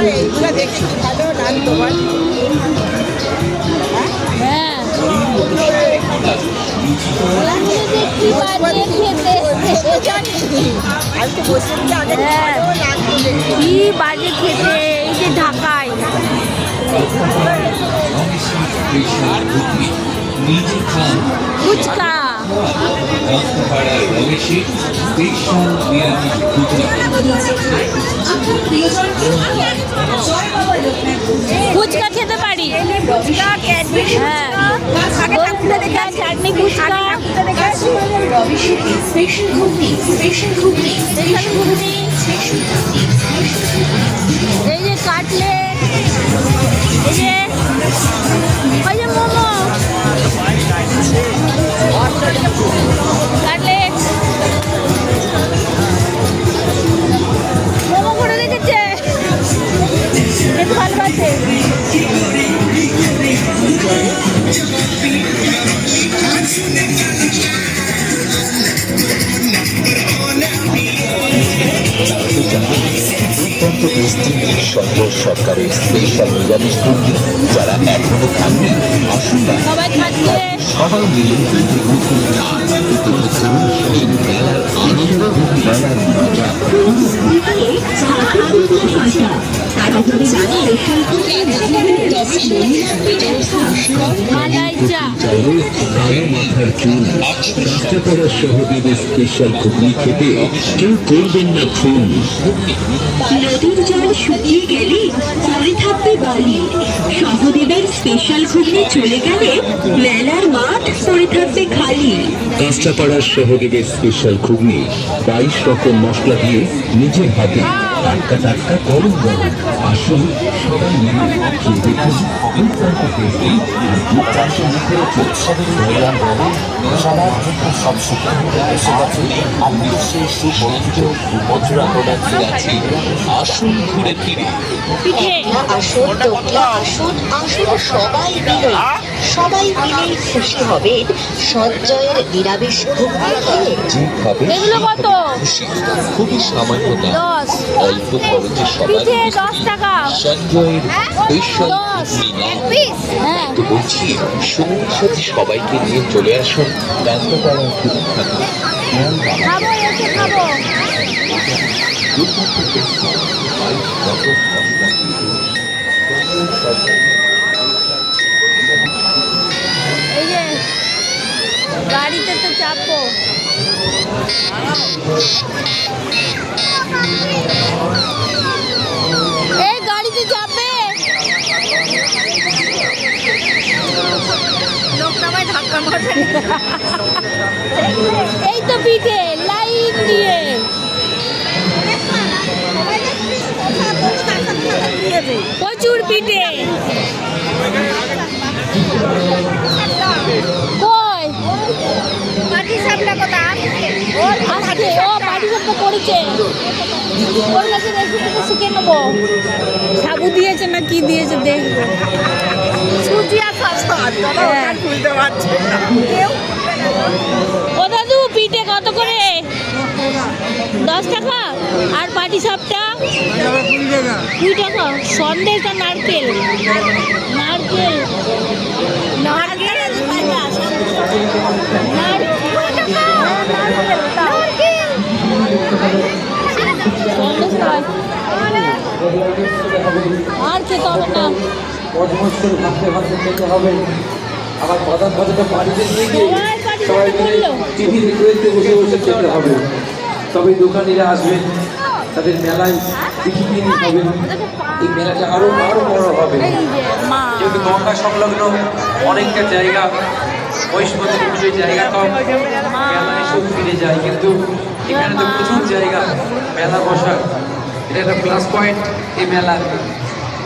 এইগুলো দেখে কি ভালো লাগতো বল। হ্যাঁ আমি তো বসে আগে ভালো লাগতো দেখে। কি বাজে খেতে, এই যে ঢাকায় ফুচকা। ফুচকা খেতে পারি, হ্যাঁ চাটনি ফুচকা, এই যে কাটলেট, এই যে ওই যে মোমো, কাটলেট, মোমো করে রেখেছে, একটু ভালোবাসে। অত্যন্ত বিস্তীর্ণ সরকার সরকারের স্পেশাল নিরামিষ কর্মী যারা এখনো খাননি, আসুন না সবাই খাচ্ছে। সবাই মিলে মেলার আনন্দ, মেলার মজা। মালাই চা, মাথার চুল কাঁচাপাড়া সহদেবের স্পেশাল ঘুগনি খেতে কেউ করবেন না ফোন। নদীর জল শুকিয়ে গেলে পরে থাকবে বালি, সহদেবের স্পেশাল ঘুগনি চলে গেলে মেলার মাঠ পরে থাকবে খালি। কাঁচাপাড়ার সহদেবের স্পেশাল ঘুগনি 22 রকম মশলা দিয়ে নিজের হাতে টাটকা টাটকা গরম গরম। আসুন সবাই মিলে খেয়ে দেখুন দুর্দান্ত টেস্টি আর দুর্দান্ত মুখরোচক। সবার জন্য সব সুখে এসে গেছে আর বিশ্বের সুপরিচিত মথুরা প্রোডাক্টে আছে। আসুন ঘুরে ফিরে পিঠে, আসুন টোকলা আসুন, আসুন সবাই মিলে, সবাই মিলেই খুশি হবে সঞ্জয়ের নিরামিষ ঘুগনি খেয়ে। যে খাবে এগুলো কত? খুশি, খুবই সামান্য দাম, 10 অল্প খরচে সবার পিঠে 10 টাকা, সঞ্জয়ের স্পেশাল 10 ঘুগনি নাও। হ্যাঁ তো বলছি সঙ্গীর সাথে সবাইকে নিয়ে চলে আসুন কাঁচাপাড়ার বিখ্যাত খাবো, এসে খাবো। এই যে গাড়িতে তো চাপবো। এই গাড়িতে চাপবে, লোকটা আমায় ধাক্কা মারবে। এই তো পিঠে লাইন দিয়ে, প্রচুর পিঠে। কই পাটি সাপটা কথা আসছে, ও পাটি সাপটা পড়েছে, ওর কাছে রেসিপিটা শিখে নেবো। সাবু দিয়েছে না কি দিয়েছে দেখবো। সুজি আর ওটা খুলতে পারছে না কেউ। ও দাদু পিঠে কত করে? 10 টাকা। আর পাটি সাপটা 2 টাকা। সন্দেশ আর নারকেল, নারকেল নারকেল আর খেতে হবে না। মজমজ করে ভাবতে ভাবতে খেতে হবে। আবার বাদাম ভাজাটা বাড়িতে নিয়ে গিয়ে সবাই মিলে টিভি দেখতে বসে বসে খেতে হবে। তবে দোকানিরা আসবেন, তাদের মেলায় বিক্রি হবে, এই মেলাটা আরো আরো বড় হবে। যেহেতু গঙ্গা সংলগ্ন অনেকটা জায়গা, মহিষমতি পুজোর জায়গা কম, মেলায় সব ফিরে যায়, কিন্তু এখানে তো প্রচুর জায়গা মেলা বসার। এটা একটা প্লাস পয়েন্ট এই মেলা।